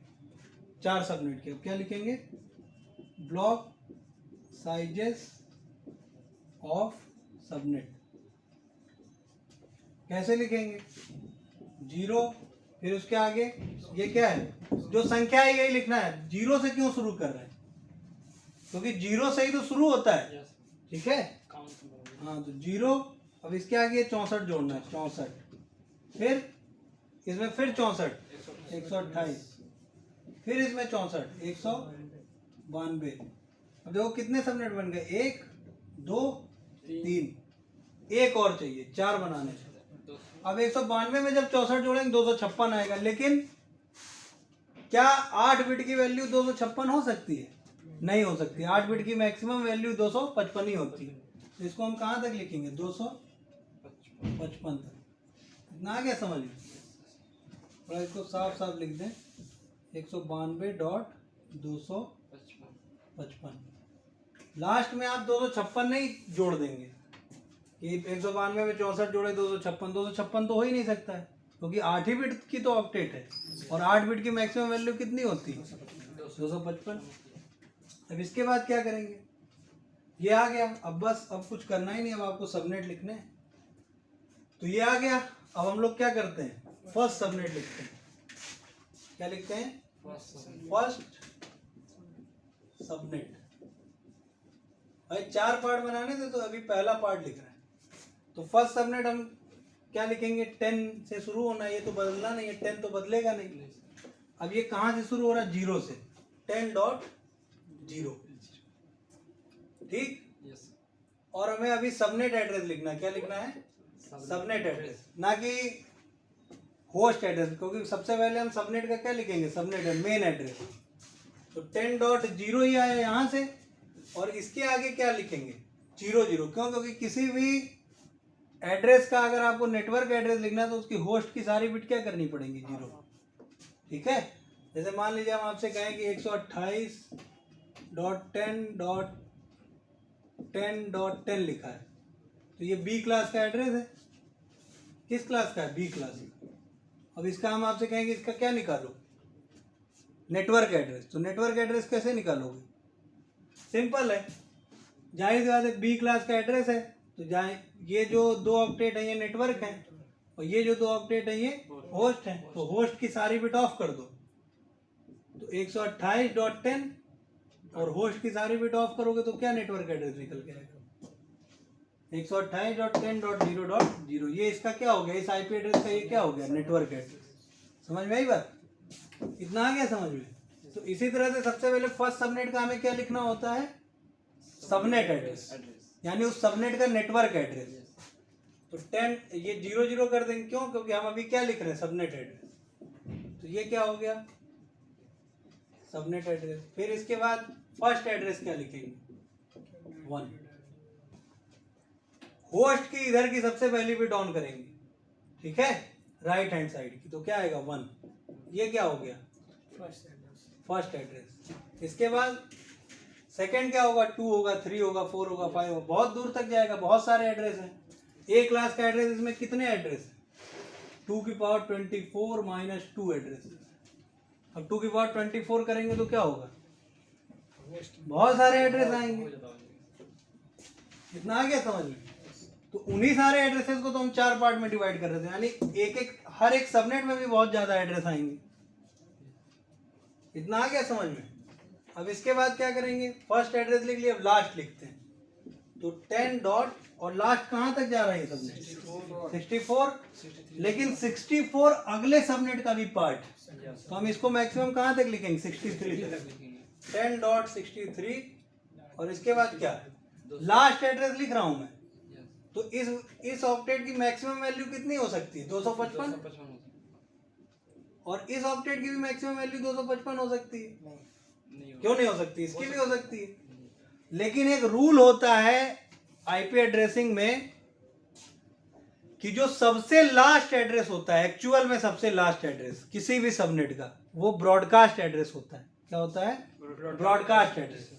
4 सबनेट के। अब क्या लिखेंगे? Block sizes of subnet. कैसे लिखेंगे? 0, फिर उसके आगे ये क्या है? जो संख्या है यही लिखना है। 0 से क्यों शुरू कर रहे हैं? क्योंकि 0 से ही तो शुरू होता है, ठीक है? हाँ, तो 0। अब इसके आगे 64 जोड़ना है, 64। फिर इसमें फिर 64, 128। फिर इसमें 64, 192। अब देखो कितने सबनेट बन गए? 1 2 3, एक और चाहिए, 4 बनाने चाहिए। अब 192 में जब 64 जोड़ेंगे 256 आएगा। लेकिन क्या 8 बिट की वैल्यू 256 हो सकती है? नहीं हो सकती। 8 बिट की मैक्सिमम वैल्यू 255 ही होती है। तो इसको हम कहाँ तक लिखेंगे? 255 तक। इतना आ गया समझ में? थोड़ा इसको साफ साफ लिख दें, 192.255। लास्ट में आप 256 नहीं जोड़ देंगे कि 192 में 64 जोड़े 256 तो हो ही नहीं सकता है, क्योंकि 8 ही बिट की तो ऑक्टेट है, और 8 बिट की मैक्सिमम वैल्यू कितनी होती है? 255। अब इसके बाद क्या करेंगे? ये आ गया। अब बस अब कुछ करना ही नहीं, अब आपको सबनेट लिखने हैं। तो ये आ गया। अब हम लोग क्या करते हैं? फर्स्ट सबनेट लिखते हैं। क्या लिखते हैं? First subnet. भाई 4 पार्ट बनाने थे, तो अभी पहला पार्ट लिख रहे हैं। तो फर्स्ट सबनेट हम क्या लिखेंगे? 10 से शुरू होना है, ये तो बदलना नहीं है, 10 तो बदलेगा नहीं। अब ये कहाँ से शुरू हो रहा है? 0 से, 10.0। ठीक। और हमें अभी सबनेट एड्रेस लिखना है। क्या लिखना है? सबनेट एड्रेस, ना कि होस्ट एड्रेस, क्योंकि सबसे पहले हम सबनेट का क्या लिखेंगे? Subnet main address. तो 10.0 ही आया यहाँ से, और इसके आगे क्या लिखेंगे? 0 0। क्यों? क्योंकि किसी भी एड्रेस का अगर आपको नेटवर्क एड्रेस लिखना है तो उसकी होस्ट की सारी बिट क्या करनी पड़ेंगी? 0। ठीक है। जैसे मान लीजिए हम आपसे कहें कि 128.10.10.10 लिखा है, तो ये बी क्लास का एड्रेस है। किस क्लास का है? B class. अब इसका हम आपसे कहेंगे इसका क्या निकालो? Network address. तो नेटवर्क एड्रेस कैसे निकालोगे? सिंपल है, जाहिर सी बात है, बी क्लास का एड्रेस है तो ये जो 2 ऑक्टेट है ये नेटवर्क है और ये जो 2 ऑक्टेट है ये होस्ट है। तो होस्ट की सारी बिट ऑफ कर दो, तो 128.10 और होस्ट की सारी बिट ऑफ करोगे तो क्या नेटवर्क एड्रेस निकल के आएगा? 128.10.0.0। ये इसका क्या हो गया? इस आईपी एड्रेस का ये क्या हो गया? Network address. समझ में आई बात? इतना आ गया समझ में? तो इसी तरह से सबसे पहले फर्स्ट सबनेट का हमें क्या लिखना होता है? सबनेट एड्रेस, यानी उस सबनेट का नेटवर्क एड्रेस। तो 10 ये 0 0 कर देंगे। क्यों? क्योंकि हम अभी क्या लिख रहे हैं? Subnet address. तो ये क्या हो गया? Subnet address. फिर इसके बाद फर्स्ट एड्रेस क्या लिखेंगे? 1। होस्ट की इधर की सबसे पहली बिट ऑन करेंगे, ठीक है, राइट हैंड साइड की, तो क्या आएगा? 1। ये क्या हो गया? First address. इसके बाद सेकंड क्या होगा? 2 होगा, 3 होगा, 4 होगा, 5 होगा, बहुत दूर तक जाएगा, बहुत सारे एड्रेस हैं। ए क्लास का एड्रेस, इसमें कितने एड्रेस हैं? 2 की पावर 24 माइनस 2 एड्रेस। अब 2 की पावर 24 करेंगे तो क्या होगा? बहुत सारे एड्रेस आएंगे। इतना आ गया समझ में? तो उन्हीं सारे एड्रेसेस को तो हम 4 पार्ट में डिवाइड कर रहे थे, यानी हर एक सबनेट में भी बहुत ज्यादा एड्रेस आएंगे। इतना आ गया समझ में? अब इसके बाद क्या करेंगे? फर्स्ट एड्रेस लिख लिया, अब लास्ट लिखते हैं। तो 10 डॉट और लास्ट कहां तक जा रहा है सबनेट? 64। लेकिन 64 अगले सबनेट का भी पार्ट, तो हम इसको मैक्सिमम कहां तक लिखेंगे? 63 तक। 10.63 और इसके बाद क्या? लास्ट एड्रेस लिख रहा हूं मैं, तो इस ऑक्टेट की मैक्सिमम वैल्यू कितनी हो सकती है? 255। और इस ऑक्टेट की भी मैक्सिमम वैल्यू 255 हो सकती है। क्यों नहीं हो सकती? इसकी भी हो सकती है। लेकिन एक रूल होता है आईपी एड्रेसिंग में कि जो सबसे लास्ट एड्रेस होता है, एक्चुअल में सबसे लास्ट एड्रेस किसी भी सबनेट का, वो ब्रॉडकास्ट एड्रेस होता है। क्या होता है? Broadcast address.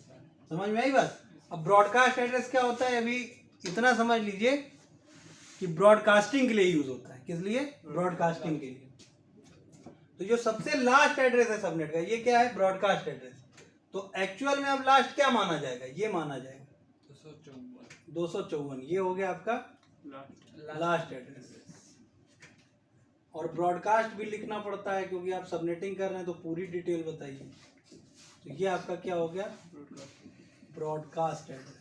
समझ में आई बात? अब ब्रॉडकास्ट एड्रेस क्या होता है? अभी इतना समझ लीजिए कि ब्रॉडकास्टिंग के लिए यूज होता है। किस लिए? ब्रॉडकास्टिंग के लिए। तो जो सबसे लास्ट एड्रेस है सबनेट का, ये क्या है? Broadcast address. तो एक्चुअल में अब लास्ट क्या माना जाएगा? ये माना जाएगा 254। ये हो गया आपका लास्ट एड्रेस। और ब्रॉडकास्ट भी लिखना पड़ता है क्योंकि आप सबनेटिंग कर रहे हैं, तो पूरी डिटेल बताइए। तो ये आपका क्या हो गया? Broadcast address.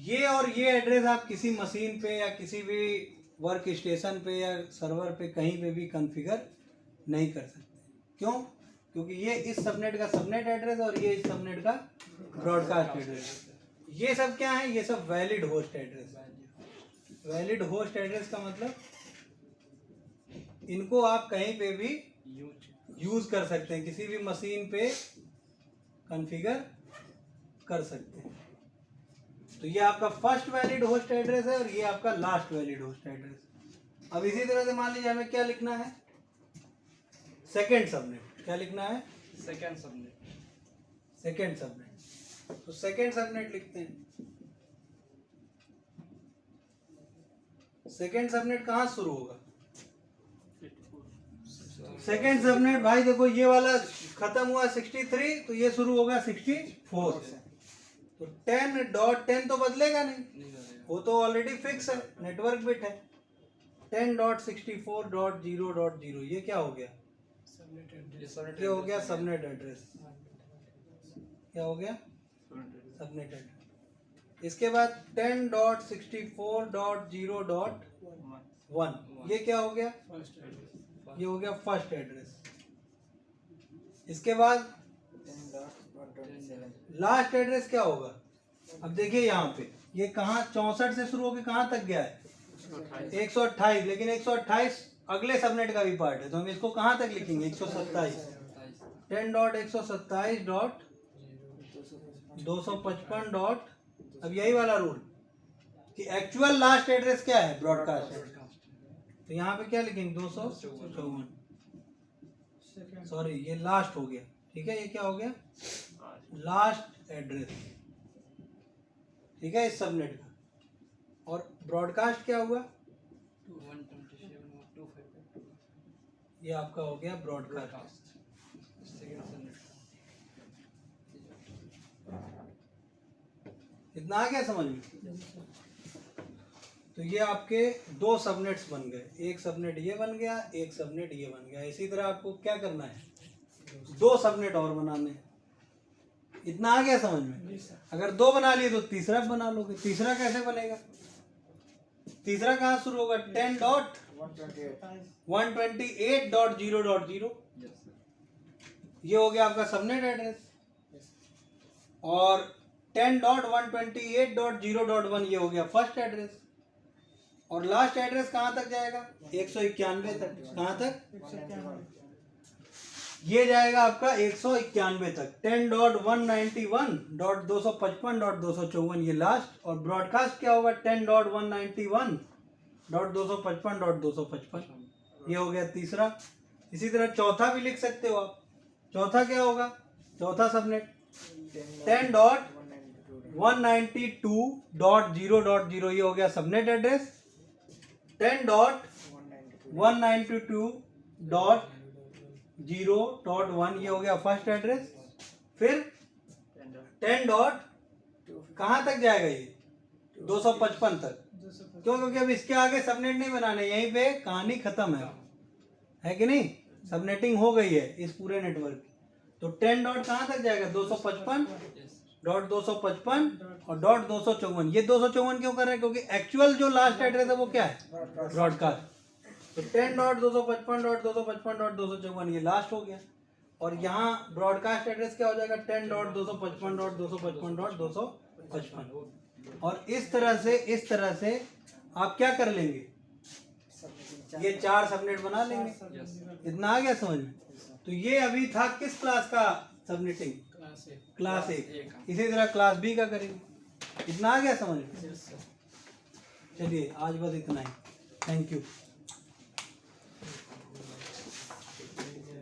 ये और ये एड्रेस आप किसी मशीन पे या किसी भी वर्क स्टेशन पे या सर्वर पे कहीं पे भी कॉन्फ़िगर नहीं कर सकते। क्यों? क्योंकि ये इस सबनेट का सबनेट एड्रेस और ये इस सबनेट का ब्रॉडकास्ट एड्रेस। ये सब क्या है? ये सब valid host address. Valid host address का मतलब इनको आप कहीं पे भी यूज कर सकते हैं, किसी भी मशीन पे कॉन्फ़िगर कर सकते हैं। तो ये आपका फर्स्ट वैलिड होस्ट एड्रेस है और ये आपका लास्ट वैलिड होस्ट एड्रेस। अब इसी तरह से मान लीजिए हमें क्या लिखना है? Second subnet. क्या लिखना है? Second subnet. Second subnet. तो सेकेंड सबनेट लिखते हैं। सेकेंड सबनेट कहाँ शुरू होगा? सेकेंड सबनेट भाई देखो, ये वाला खत्म हुआ 63, तो ये शुरू होगा 64 से। तो 10.10 तो बदलेगा नहीं, वो तो ऑलरेडी फिक्स है, नेटवर्क बिट है। 10.64.0.0 ये क्या हो गया? ये हो गया सबनेट एड्रेस। क्या हो गया? Subnet address. इसके बाद 10.64.0.1 ये क्या हो गया? ये हो गया फर्स्ट एड्रेस। इसके बाद लास्ट एड्रेस क्या होगा? अब देखिए यहाँ पे ये कहाँ 64 से शुरू होकर कहाँ तक गया है? 128। लेकिन 128 अगले सबनेट का भी पार्ट है, तो हम इसको कहाँ तक लिखेंगे? 127। 10.127.0.0 255 डॉट, अब यही वाला रूल कि एक्चुअल लास्ट एड्रेस क्या है, ब्रॉडकास्ट है, तो यहाँ पे क्या लिखेंगे 254, सॉरी ये लास्ट हो गया, ठीक है, ये क्या हो गया, लास्ट एड्रेस, ठीक है, इस सबनेट का। और ब्रॉडकास्ट क्या हुआ, ये आपका हो गया ब्रॉडकास्ट। इतना आ गया समझ में। तो ये आपके दो सबनेट्स बन गए, एक सबनेट ये बन गया, एक सबनेट ये बन गया। इसी तरह आपको क्या करना है, दो सबनेट और बनाने हैं। इतना आ गया समझ में। अगर दो बना लिए तो तीसरा बना लोगे। तीसरा कैसे बनेगा, तीसरा कहाँ शुरू होगा, 10.128.0.0, ये हो गया आपका सबनेट एड्रेस। और 10.128.0.1 ये हो गया फर्स्ट एड्रेस। और लास्ट एड्रेस कहाँ तक जाएगा, 191 तक। कहाँ तक, ये जाएगा आपका 191 तक। 10.191.255.254 ये लास्ट। और ब्रॉडकास्ट क्या होगा, 10.191.255.255 ये हो गया तीसरा। इसी तरह चौथा भी लिख सकते हो आप। चौथा क्या होगा, चौथा सबनेट 10.192.0.0 ये हो गया सबनेट एड्रेस। 10.192.0.1 ये हो गया फर्स्ट एड्रेस। फिर 10 डॉट कहाँ तक जाएगा, ये 255 तक। क्यों, क्योंकि अब इसके आगे सबनेट नहीं बनाने, यहीं पे कहानी खत्म है कि नहीं, सबनेटिंग हो गई है इस पूरे नेटवर्क की। तो 10 डॉट कहाँ तक जाएगा, 255.255 और .254। ये 254 क्यों कर रहे हैं, क्योंकि एक्चुअल जो लास्ट एड्रेस है वो क्या है, ब्रॉडकास्ट। तो 10.255.255.254 ये लास्ट हो गया। और यहाँ ब्रॉडकास्ट एड्रेस क्या हो जाएगा, 10.255.255.255। और इस तरह से आप क्या कर लेंगे, ये चार सबनेट बना लेंगे। इतना आ गया समझ में। तो ये अभी था किस क्लास का सबनेटिंग, क्लास 1। इसी तरह क्लास बी का करेंगे। इतना आ गया समझ में। चलिए आज बस इतना ही, थैंक यू।